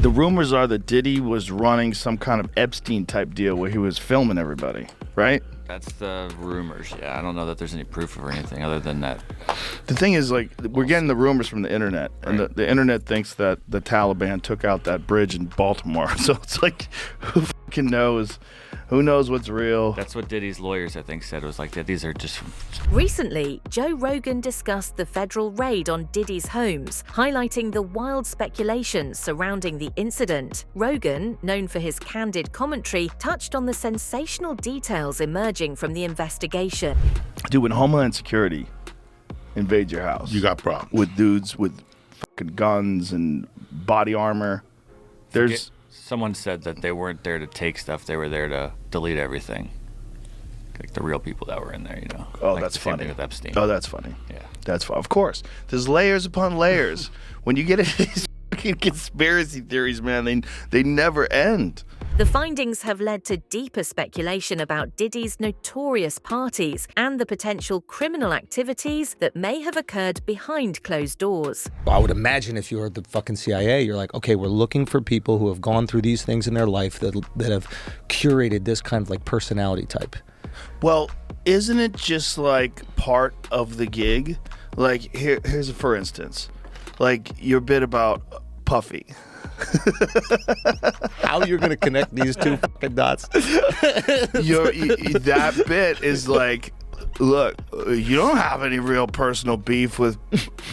The rumors are that Diddy was running some kind of Epstein type deal where he was filming everybody, right? That's the rumors. Yeah, I don't know that there's any proof or anything other than that. The thing is, like, we're getting the rumors from the internet, and Right. the internet thinks that the Taliban took out that bridge in Baltimore. So it's like, who fucking knows? Who knows what's real? That's what Diddy's lawyers, I think, said. It was like, that these are just... Recently, Joe Rogan discussed the federal raid on Diddy's homes, highlighting the wild speculations surrounding the incident. Rogan, known for his candid commentary, touched on the sensational details emerging from the investigation. Dude, when Homeland Security invades your house, You got problems. with dudes with fucking guns and body armor. There's Someone said that they weren't there to take stuff. They were there to delete everything. Like the real people that were in there, you know. oh, Like that's the same funny. thing with Epstein. Oh, that's funny. Yeah. That's of course. There's layers upon layers. When you get into these fucking conspiracy theories, man, they never end. The findings have led to deeper speculation about Diddy's notorious parties and the potential criminal activities that may have occurred behind closed doors. I would imagine if you're the fucking CIA, you're like, okay, we're looking for people who have gone through these things in their life that have curated this kind of like personality type. Well, isn't it just like part of the gig? Like here's a for instance, like your bit about Puffy. How you're gonna connect these two fucking dots? That bit is like, look, you don't have any real personal beef with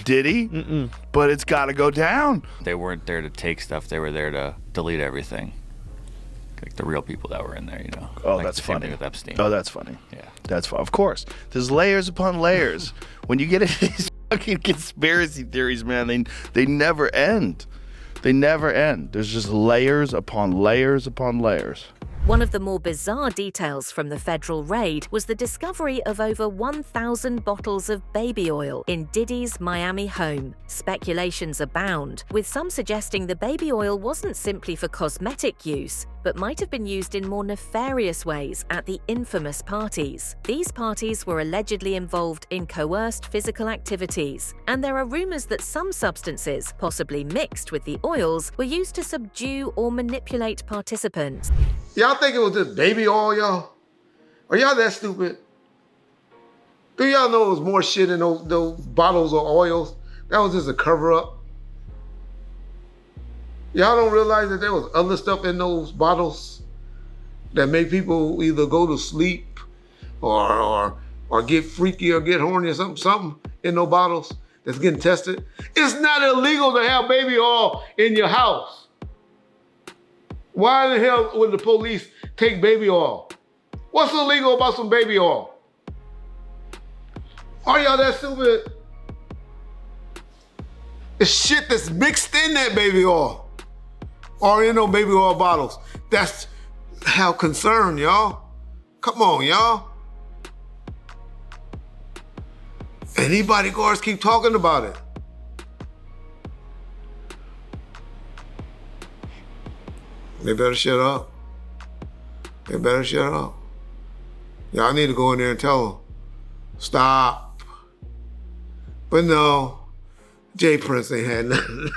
Diddy, but it's got to go down. They weren't there to take stuff. They were there to delete everything. Like the real people that were in there, you know. Oh, Like that's the same funny. thing with Epstein. Oh, that's funny. Yeah. That's fun. Of course. There's layers upon layers. When you get into these fucking conspiracy theories, man, they never end. They never end. There's just layers upon layers upon layers. One of the more bizarre details from the federal raid was the discovery of over 1,000 bottles of baby oil in Diddy's Miami home. Speculations abound, with some suggesting the baby oil wasn't simply for cosmetic use, but might have been used in more nefarious ways at the infamous parties. These parties were allegedly involved in coerced physical activities, and there are rumors that some substances, possibly mixed with the oils, were used to subdue or manipulate participants. Y'all think it was just baby oil, y'all? Are y'all that stupid? Do y'all know it was more shit in those bottles of oils? That was just a cover-up. Y'all don't realize that there was other stuff in those bottles that make people either go to sleep or get freaky or get horny or something in those bottles that's getting tested? It's not illegal to have baby oil in your house. Why the hell would the police take baby oil? What's illegal about some baby oil? Are y'all that stupid? It's shit that's mixed in that baby oil or in those baby oil bottles. That's how concerned, y'all. Come on, y'all. And these bodyguards keep talking about it. They better shut up. They better shut up. Y'all need to go in there and tell them, stop. But no, Jay Prince ain't had nothing.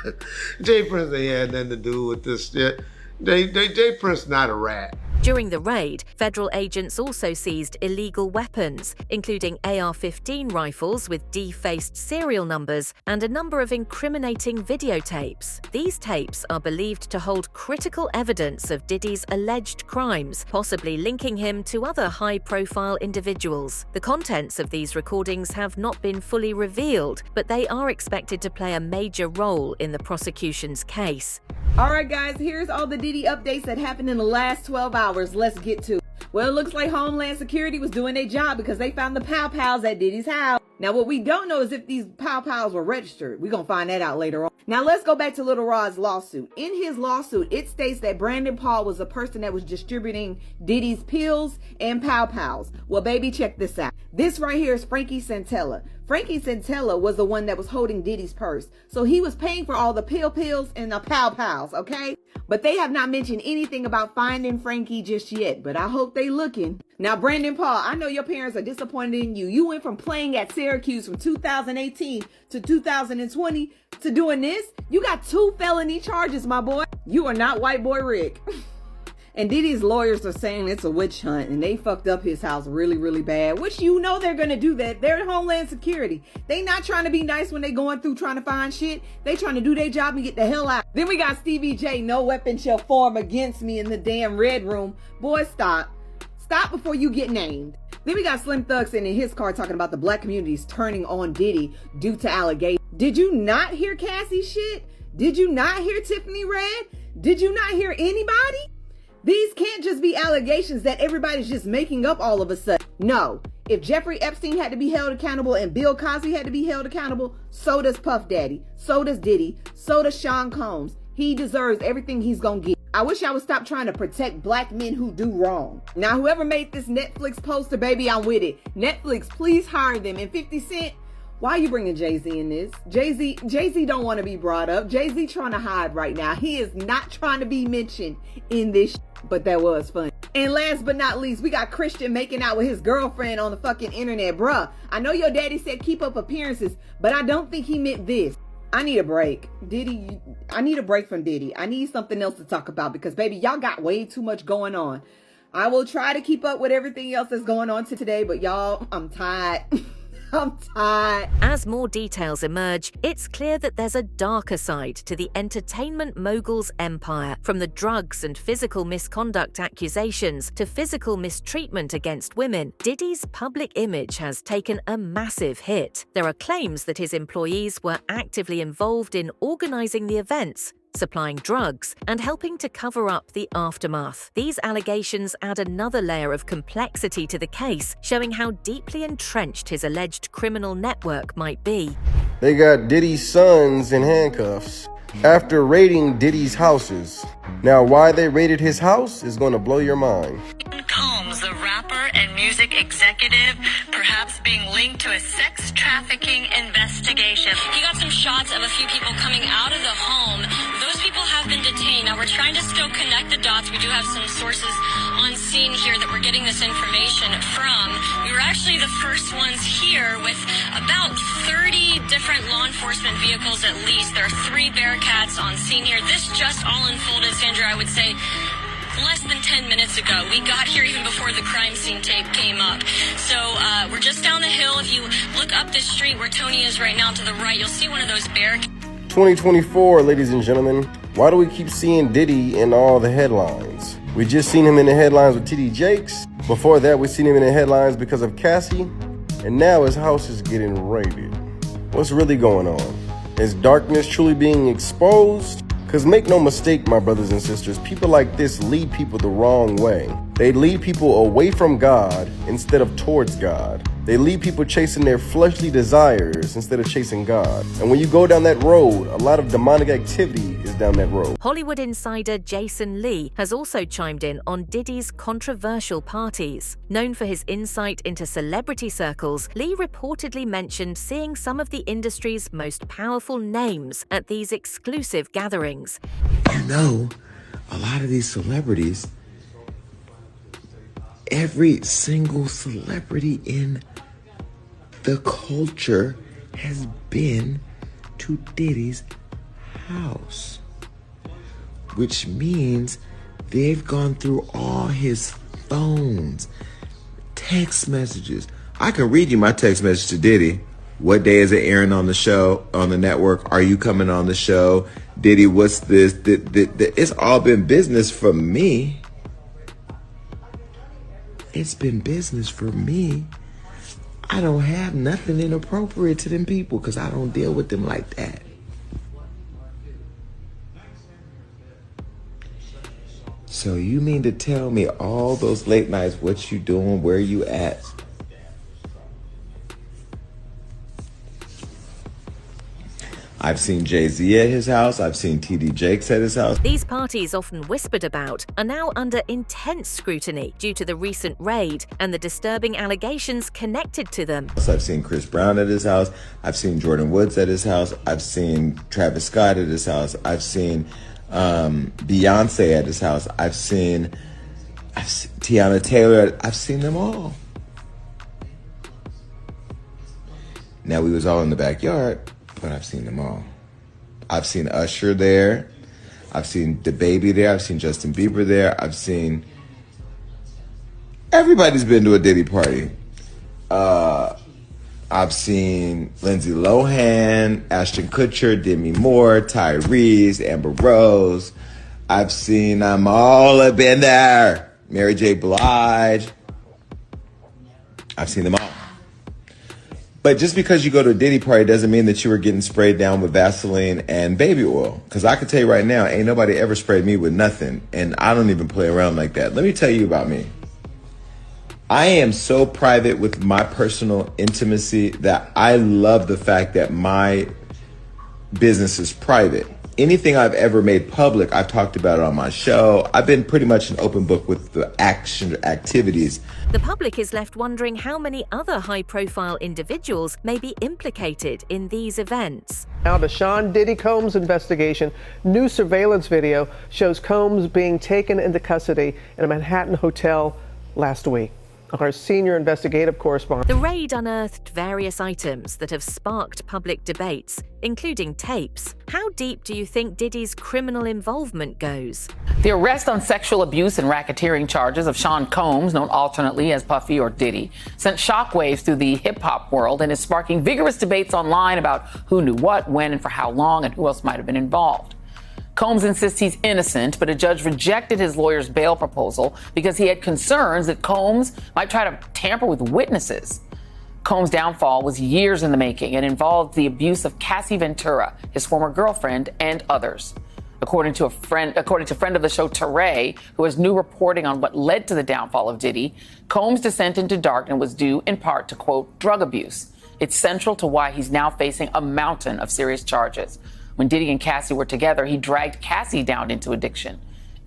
Jay Prince ain't had nothing to do with this shit. Jay Prince not a rat. During the raid, federal agents also seized illegal weapons, including AR-15 rifles with defaced serial numbers and a number of incriminating videotapes. These tapes are believed to hold critical evidence of Diddy's alleged crimes, possibly linking him to other high-profile individuals. The contents of these recordings have not been fully revealed, but they are expected to play a major role in the prosecution's case. All right, guys, here's all the Diddy updates that happened in the last 12 hours. Let's get to it. Well, it looks like Homeland Security was doing their job because they found the pow-pows at Diddy's house. Now, what we don't know is if these pow-pows were registered. We're going to find that out later on. Now, let's go back to Little Rod's lawsuit. In his lawsuit, it states that Brandon Paul was a person that was distributing Diddy's pills and pow-pows. Well, baby, check this out. This right here is Frankie Santella. Frankie Santella was the one that was holding Diddy's purse. So he was paying for all the pills and the pow-pows, okay? But they have not mentioned anything about finding Frankie just yet, but I hope they looking. Now, Brandon Paul, I know your parents are disappointed in you. You went from playing at Syracuse from 2018 to 2020 to doing this. You got 2 felony charges, my boy. You are not white boy Rick. And Diddy's lawyers are saying it's a witch hunt and they fucked up his house really, really bad, which you know they're going to do that. They're Homeland Security. They not trying to be nice when they going through trying to find shit. They trying to do their job and get the hell out. Then we got Stevie J, no weapon shall form against me in the damn red room. Boy, stop. Stop before you get named. Then we got Slim Thug sitting in his car talking about the black communities turning on Diddy due to allegations. Did you not hear Cassie shit? Did you not hear Tiffany Red? Did you not hear anybody? These can't just be allegations that everybody's just making up all of a sudden. No, if Jeffrey Epstein had to be held accountable and Bill Cosby had to be held accountable, so does Puff Daddy, so does Diddy, so does Sean Combs. He deserves everything he's gonna get. I wish I would stop trying to protect black men who do wrong. Now, whoever made this Netflix poster, baby, I'm with it. Netflix, please hire them. And 50 Cent, why are you bringing Jay-Z in this? Jay-Z don't want to be brought up. Jay-Z trying to hide right now. He is not trying to be mentioned in this, but that was fun. And last but not least, we got Christian making out with his girlfriend on the fucking internet. Bruh, I know your daddy said keep up appearances, but I don't think he meant this. I need a break. Diddy, I need a break from Diddy. I need something else to talk about because, baby, y'all got way too much going on. I will try to keep up with everything else that's going on today, but y'all, I'm tired. I'm tired. As more details emerge, it's clear that there's a darker side to the entertainment mogul's empire. From the drugs and physical misconduct accusations to physical mistreatment against women, Diddy's public image has taken a massive hit. There are claims that his employees were actively involved in organizing the events, supplying drugs, and helping to cover up the aftermath. These allegations add another layer of complexity to the case, showing how deeply entrenched his alleged criminal network might be. They got Diddy's sons in handcuffs after raiding Diddy's houses. Now, why they raided his house is going to blow your mind. Combs, the rapper and music executive, perhaps being linked to a sex trafficking investigation. He got some shots of a few people coming out of the home. Those people have been detained. Now we're trying to still connect the dots. We do have some sources on scene here that we're getting this information from. We were actually the first ones here with about 30 different law enforcement vehicles at least. There are 3 Bearcats on scene here. This just all unfolded, Sandra, I would say, less than 10 minutes ago. We got here even before the crime scene tape came up. So we're just down the hill. If you look up this street where Tony is right now to the right, you'll see one of those Bearcats. 2024, ladies and gentlemen. Why do we keep seeing Diddy in all the headlines? We just seen him in the headlines with TD Jakes. Before that, we seen him in the headlines because of Cassie. And now his house is getting raided. What's really going on? Is darkness truly being exposed? Because make no mistake, my brothers and sisters, people like this lead people the wrong way. They lead people away from God instead of towards God. They lead people chasing their fleshly desires instead of chasing God. And when you go down that road, a lot of demonic activity is down that road. Hollywood insider Jason Lee has also chimed in on Diddy's controversial parties. Known for his insight into celebrity circles, Lee reportedly mentioned seeing some of the industry's most powerful names at these exclusive gatherings. You know, a lot of these celebrities, every single celebrity in the culture has been to Diddy's house, which means they've gone through all his phones, text messages. I can read you my text message to Diddy. What day is it airing on the show, on the network? Are you coming on the show? Diddy, what's this? It's all been business for me. It's been business for me. I don't have nothing inappropriate to them people because I don't deal with them like that. So you mean to tell me all those late nights, what you doing, where you at? I've seen Jay-Z at his house. I've seen TD Jakes at his house. These parties, often whispered about, are now under intense scrutiny due to the recent raid and the disturbing allegations connected to them. I've seen Chris Brown at his house. I've seen Jordan Woods at his house. I've seen Travis Scott at his house. I've seen Beyonce at his house. I've seen Tiana Taylor. I've seen them all. Now, we was all in the backyard, but I've seen them all. I've seen Usher there. I've seen DaBaby there. I've seen Justin Bieber there. I've seen... Everybody's been to a Diddy party. I've seen Lindsay Lohan, Ashton Kutcher, Demi Moore, Tyrese, Amber Rose. I've seen them all have been there. Mary J. Blige. I've seen them all. But just because you go to a Diddy party doesn't mean that you were getting sprayed down with Vaseline and baby oil. Because I can tell you right now, ain't nobody ever sprayed me with nothing. And I don't even play around like that. Let me tell you about me. I am so private with my personal intimacy that I love the fact that my business is private. Anything I've ever made public, I've talked about it on my show. I've been pretty much an open book with the activities. The public is left wondering how many other high-profile individuals may be implicated in these events. Now to Sean Diddy Combs' investigation. New surveillance video shows Combs being taken into custody in a Manhattan hotel last week. Our senior investigative correspondent. The raid unearthed various items that have sparked public debates, including tapes. How deep do you think Diddy's criminal involvement goes? The arrest on sexual abuse and racketeering charges of Sean Combs, known alternately as Puffy or Diddy, sent shockwaves through the hip-hop world and is sparking vigorous debates online about who knew what, when, and for how long, and who else might have been involved. Combs insists he's innocent, but a judge rejected his lawyer's bail proposal because he had concerns that Combs might try to tamper with witnesses. Combs' downfall was years in the making and involved the abuse of Cassie Ventura, his former girlfriend, and others. According to friend of the show Teray, who has new reporting on what led to the downfall of Diddy, Combs' descent into darkness was due in part to, quote, drug abuse. It's central to why he's now facing a mountain of serious charges. When Diddy and Cassie were together, he dragged Cassie down into addiction.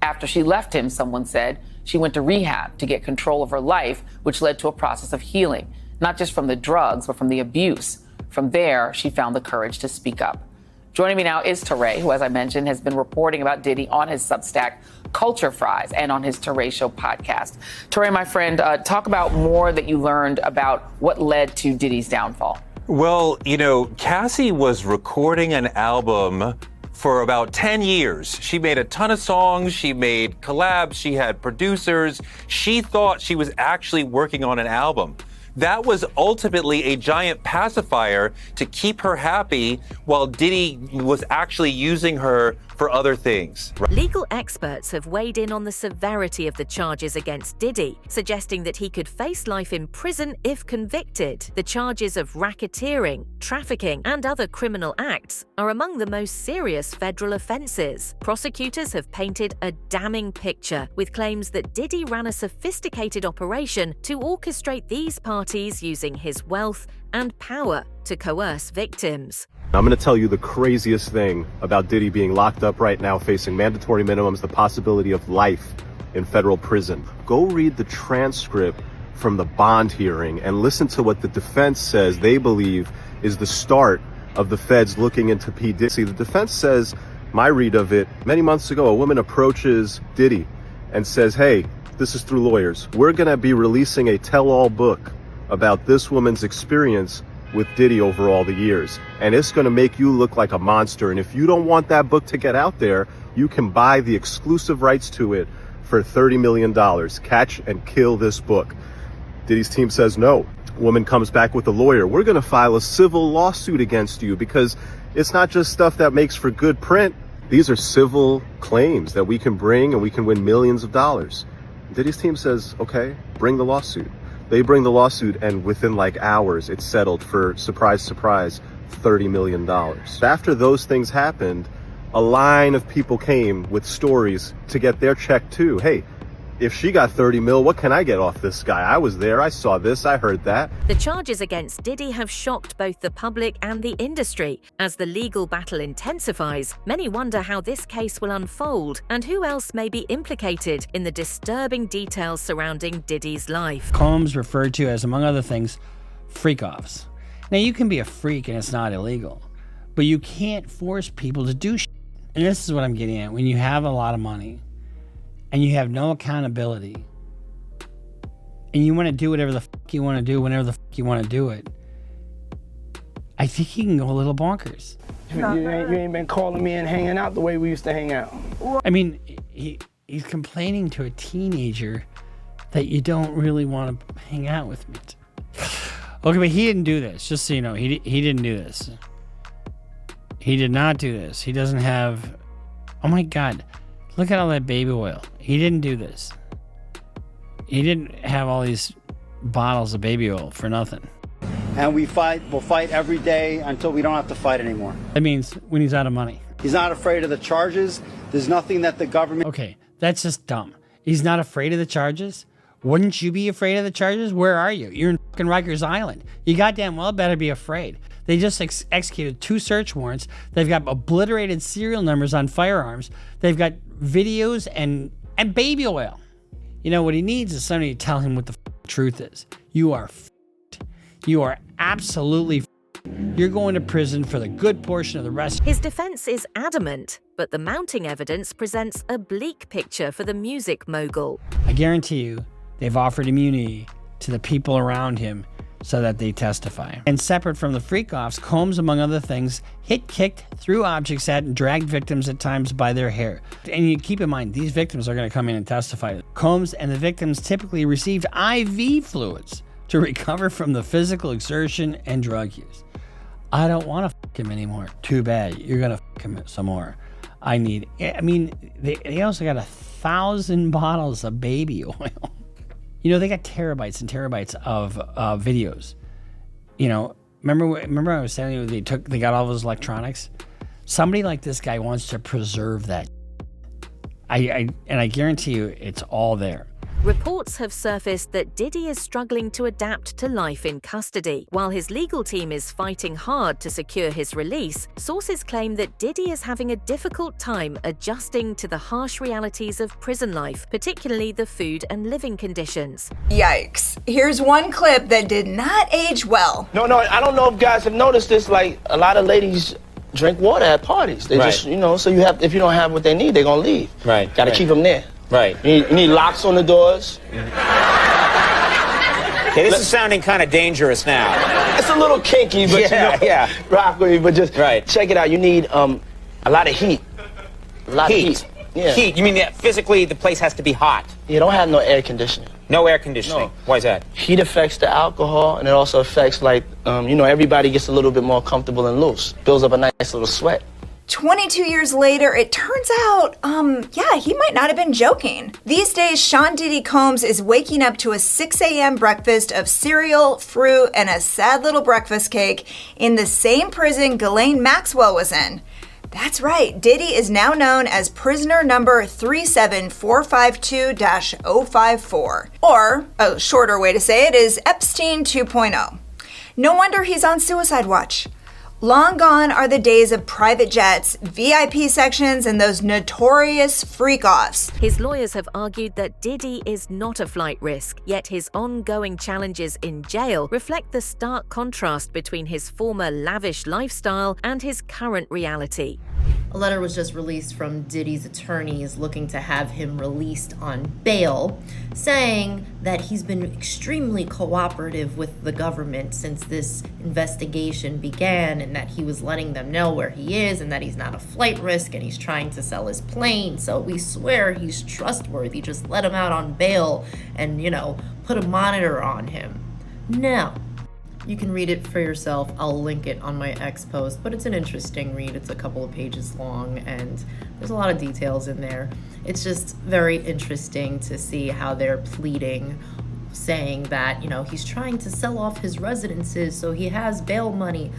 After she left him, someone said, she went to rehab to get control of her life, which led to a process of healing, not just from the drugs, but from the abuse. From there, she found the courage to speak up. Joining me now is Teray, who, as I mentioned, has been reporting about Diddy on his Substack, Culture Fries, and on his Teray Show podcast. Teray, my friend, talk about more that you learned about what led to Diddy's downfall. Well, you know, Cassie was recording an album for about 10 years. She made a ton of songs. She made collabs. She had producers. She thought she was actually working on an album. That was ultimately a giant pacifier to keep her happy while Diddy was actually using her for other things. Legal experts have weighed in on the severity of the charges against Diddy, suggesting that he could face life in prison if convicted. The charges of racketeering, trafficking, and other criminal acts are among the most serious federal offenses. Prosecutors have painted a damning picture with claims that Diddy ran a sophisticated operation to orchestrate these parties using his wealth and power to coerce victims. I'm going to tell you the craziest thing about Diddy being locked up right now, facing mandatory minimums, the possibility of life in federal prison. Go read the transcript from the bond hearing and listen to what the defense says they believe is the start of the feds looking into P. Diddy. See, the defense says, my read of it, many months ago, a woman approaches Diddy and says, hey, this is through lawyers, we're going to be releasing a tell-all book about this woman's experience with Diddy over all the years. And it's going to make you look like a monster. And if you don't want that book to get out there, you can buy the exclusive rights to it for $30 million. Catch and kill this book. Diddy's team says no. Woman comes back with a lawyer. We're going to file a civil lawsuit against you because it's not just stuff that makes for good print. These are civil claims that we can bring and we can win millions of dollars. Diddy's team says, okay, bring the lawsuit. They bring the lawsuit, and within like hours, it's settled for, surprise, surprise, $30 million. After those things happened, a line of people came with stories to get their check too. Hey, if she got 30 mil, what can I get off this guy? I was there, I saw this, I heard that. The charges against Diddy have shocked both the public and the industry. As the legal battle intensifies, many wonder how this case will unfold and who else may be implicated in the disturbing details surrounding Diddy's life. Combs referred to as, among other things, freak-offs. Now, you can be a freak and it's not illegal, but you can't force people to do shit. And this is what I'm getting at. When you have a lot of money and you have no accountability and you want to do whatever the fuck you want to do whenever the fuck you want to do it, I think he can go a little bonkers. You ain't been calling me and hanging out the way we used to hang out. I mean, he's complaining to a teenager that you don't really want to hang out with me. Okay, but he didn't do this. Just so you know, he didn't do this. He did not do this. He doesn't have... Oh my God. Look at all that baby oil. He didn't do this. He didn't have all these bottles of baby oil for nothing. And we'll fight every day until we don't have to fight anymore. That means when he's out of money. He's not afraid of the charges. There's nothing that the government... Okay, that's just dumb. He's not afraid of the charges? Wouldn't you be afraid of the charges? Where are you? You're in fucking Rikers Island. You goddamn well better be afraid. They just executed 2 search warrants. They've got obliterated serial numbers on firearms. They've got videos and baby oil. You know, what he needs is somebody to tell him what the truth is. You are f***ed. You are absolutely f***ed. You're going to prison for the good portion of the rest. His defense is adamant, but the mounting evidence presents a bleak picture for the music mogul. I guarantee you, they've offered immunity to the people around him so that they testify. And separate from the freak-offs, Combs, among other things, kicked, threw objects at, and dragged victims at times by their hair. And you keep in mind, these victims are going to come in and testify. Combs and the victims typically received IV fluids to recover from the physical exertion and drug use. I don't want to fuck him anymore. Too bad. You're going to fuck him some more. They also got 1,000 bottles of baby oil. You know, they got terabytes and terabytes of videos. You know, remember I was telling you they got all those electronics? Somebody like this guy wants to preserve that. And I guarantee you it's all there. Reports have surfaced that Diddy is struggling to adapt to life in custody. While his legal team is fighting hard to secure his release, sources claim that Diddy is having a difficult time adjusting to the harsh realities of prison life, particularly the food and living conditions. Yikes. Here's one clip that did not age well. No, I don't know if guys have noticed this, like, a lot of ladies drink water at parties. They just, you know, so if you don't have what they need, they're gonna leave. Right. Gotta keep them there. Right. You need locks on the doors. Okay, this is sounding kind of dangerous now. It's a little kinky, but yeah. Rock with me, but just check it out. You need a lot of heat. A lot of heat. Yeah. Heat. You mean that physically the place has to be hot? You don't have no air conditioning. No air conditioning. No. Why is that? Heat affects the alcohol, and it also affects, like, you know, everybody gets a little bit more comfortable and loose. Builds up a nice little sweat. 22 years later, it turns out, he might not have been joking. These days, Sean Diddy Combs is waking up to a 6 a.m. breakfast of cereal, fruit, and a sad little breakfast cake in the same prison Ghislaine Maxwell was in. That's right, Diddy is now known as prisoner number 37452-054. Or, a shorter way to say it is Epstein 2.0. No wonder he's on suicide watch. Long gone are the days of private jets, VIP sections, and those notorious freak-offs. His lawyers have argued that Diddy is not a flight risk, yet his ongoing challenges in jail reflect the stark contrast between his former lavish lifestyle and his current reality. A letter was just released from Diddy's attorneys looking to have him released on bail, saying that he's been extremely cooperative with the government since this investigation began, and that he was letting them know where he is and that he's not a flight risk and he's trying to sell his plane. So we swear he's trustworthy. Just let him out on bail and, you know, put a monitor on him. Now, you can read it for yourself. I'll link it on my X post, but it's an interesting read. It's a couple of pages long and there's a lot of details in there. It's just very interesting to see how they're pleading, saying that, you know, he's trying to sell off his residences so he has bail money.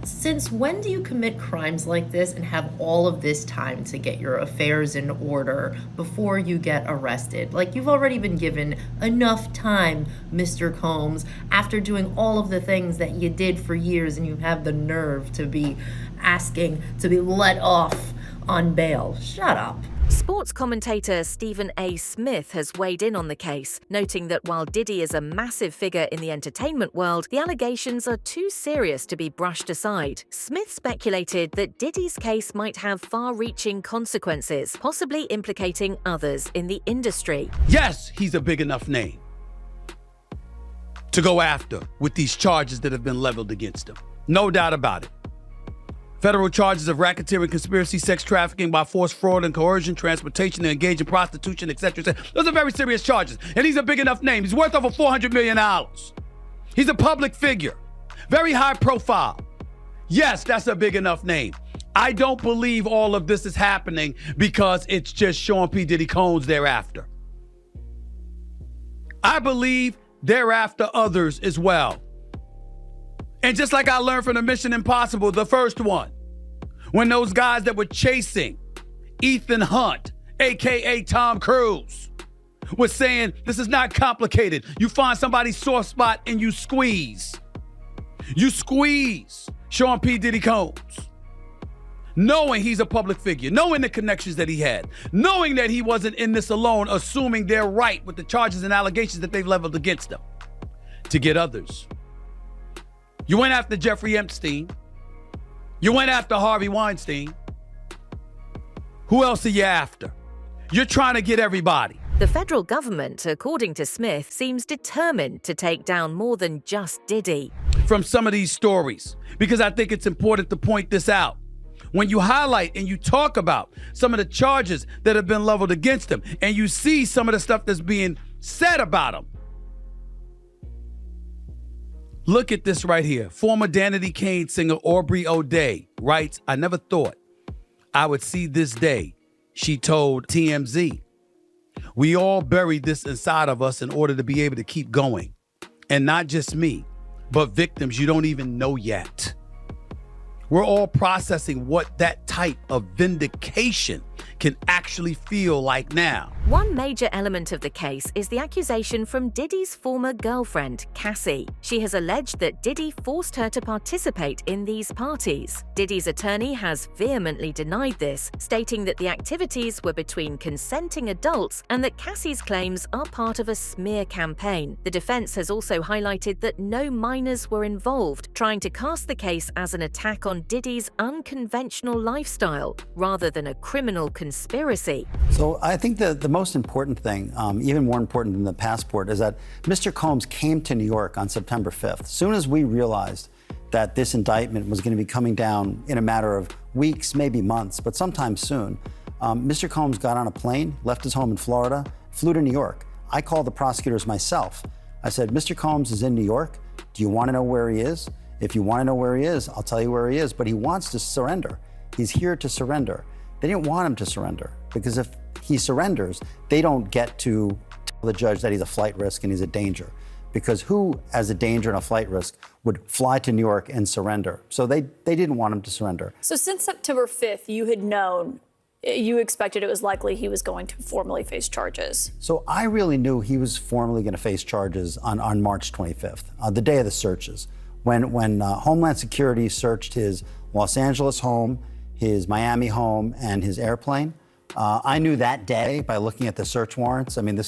Since when do you commit crimes like this and have all of this time to get your affairs in order before you get arrested? Like, you've already been given enough time, Mr. Combs, after doing all of the things that you did for years, and you have the nerve to be asking to be let off on bail. Shut up. Sports commentator Stephen A. Smith has weighed in on the case, noting that while Diddy is a massive figure in the entertainment world, the allegations are too serious to be brushed aside. Smith speculated that Diddy's case might have far-reaching consequences, possibly implicating others in the industry. Yes, he's a big enough name to go after with these charges that have been leveled against him. No doubt about it. Federal charges of racketeering, conspiracy, sex trafficking by force, fraud, and coercion, transportation, and engage in prostitution, etc. Those are very serious charges. And he's a big enough name. He's worth over $400 million. He's a public figure. Very high profile. Yes, that's a big enough name. I don't believe all of this is happening because it's just Sean P. Diddy Combs thereafter. I believe thereafter others as well. And just like I learned from the Mission Impossible, the first one, when those guys that were chasing Ethan Hunt, aka Tom Cruise, was saying this is not complicated. You find somebody's soft spot and you squeeze. You squeeze Sean P. Diddy Combs. Knowing he's a public figure, knowing the connections that he had, knowing that he wasn't in this alone, assuming they're right with the charges and allegations that they've leveled against him, to get others. You went after Jeffrey Epstein. You went after Harvey Weinstein. Who else are you after? You're trying to get everybody. The federal government, according to Smith, seems determined to take down more than just Diddy. From some of these stories, because I think it's important to point this out. When you highlight and you talk about some of the charges that have been leveled against him, and you see some of the stuff that's being said about him. Look at this right here. Former Danity Kane singer Aubrey O'Day writes, "I never thought I would see this day," she told TMZ. "We all buried this inside of us in order to be able to keep going. And not just me, but victims you don't even know yet." We're all processing what that type of vindication can actually feel like now. One major element of the case is the accusation from Diddy's former girlfriend, Cassie. She has alleged that Diddy forced her to participate in these parties. Diddy's attorney has vehemently denied this, stating that the activities were between consenting adults and that Cassie's claims are part of a smear campaign. The defense has also highlighted that no minors were involved, trying to cast the case as an attack on Diddy's unconventional lifestyle rather than a criminal conspiracy. So I think the most important thing, even more important than the passport, is that Mr. Combs came to New York on September 5th. As soon as we realized that this indictment was going to be coming down in a matter of weeks, maybe months, but sometime soon, Mr. Combs got on a plane, left his home in Florida, flew to New York. I called the prosecutors myself. I said, "Mr. Combs is in New York. Do you want to know where he is? If you want to know where he is, I'll tell you where he is, but he wants to surrender. He's here to surrender." They didn't want him to surrender because if he surrenders, they don't get to tell the judge that he's a flight risk and he's a danger. Because who, as a danger and a flight risk, would fly to New York and surrender? So they didn't want him to surrender. So since September 5th, you had known, you expected it was likely he was going to formally face charges. So I really knew he was formally going to face charges on March 25th, the day of the searches. When Homeland Security searched his Los Angeles home, his Miami home, and his airplane, I knew that day by looking at the search warrants. I mean,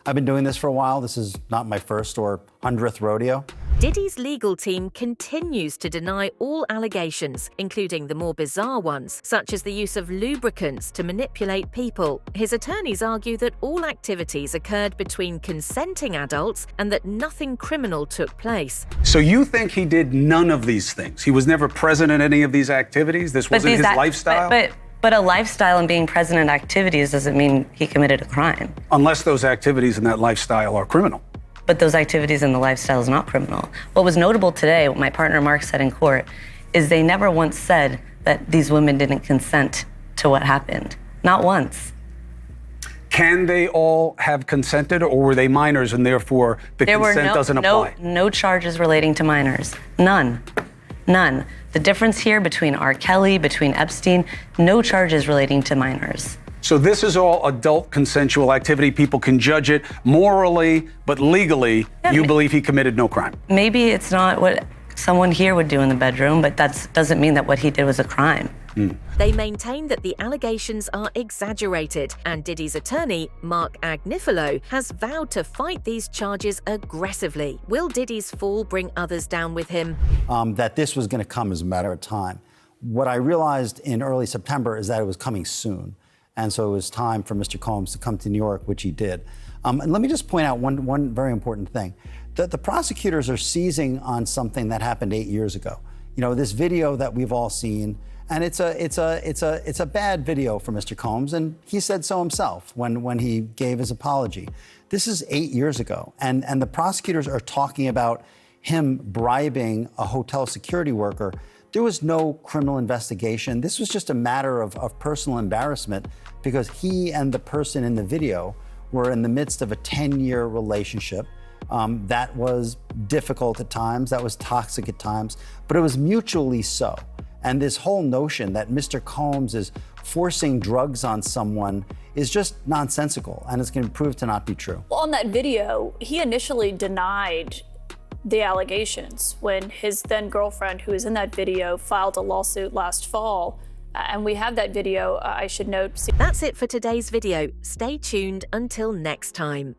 I've been doing this for a while. This is not my first or 100th rodeo. Diddy's legal team continues to deny all allegations, including the more bizarre ones, such as the use of lubricants to manipulate people. His attorneys argue that all activities occurred between consenting adults and that nothing criminal took place. So you think he did none of these things? He was never present in any of these activities? This wasn't his lifestyle? But a lifestyle and being present in activities doesn't mean he committed a crime. Unless those activities and that lifestyle are criminal. But those activities and the lifestyle is not criminal. What was notable today, what my partner Mark said in court, is they never once said that these women didn't consent to what happened. Not once. Can they all have consented, or were they minors and therefore the consent doesn't apply? No charges relating to minors. None. None. The difference here between R. Kelly, between Epstein, no charges relating to minors. So this is all adult consensual activity. People can judge it morally, but legally, you believe he committed no crime. Maybe it's not what someone here would do in the bedroom, but that doesn't mean that what he did was a crime. They maintain that the allegations are exaggerated, and Diddy's attorney, Mark Agnifilo, has vowed to fight these charges aggressively. Will Diddy's fall bring others down with him? That this was going to come as a matter of time. What I realized in early September is that it was coming soon. And so it was time for Mr. Combs to come to New York, which he did. And let me just point out one very important thing. That the prosecutors are seizing on something that happened 8 years ago. You know, this video that we've all seen, and it's a bad video for Mr. Combs, and he said so himself when he gave his apology. This is 8 years ago, and the prosecutors are talking about him bribing a hotel security worker. There was no criminal investigation. This was just a matter of personal embarrassment because he and the person in the video were in the midst of a 10-year relationship. That was difficult at times, that was toxic at times, but it was mutually so. And this whole notion that Mr. Combs is forcing drugs on someone is just nonsensical, and it's going to prove to not be true. Well, on that video, he initially denied the allegations when his then girlfriend, who was in that video, filed a lawsuit last fall. And we have that video, I should note. That's it for today's video. Stay tuned until next time.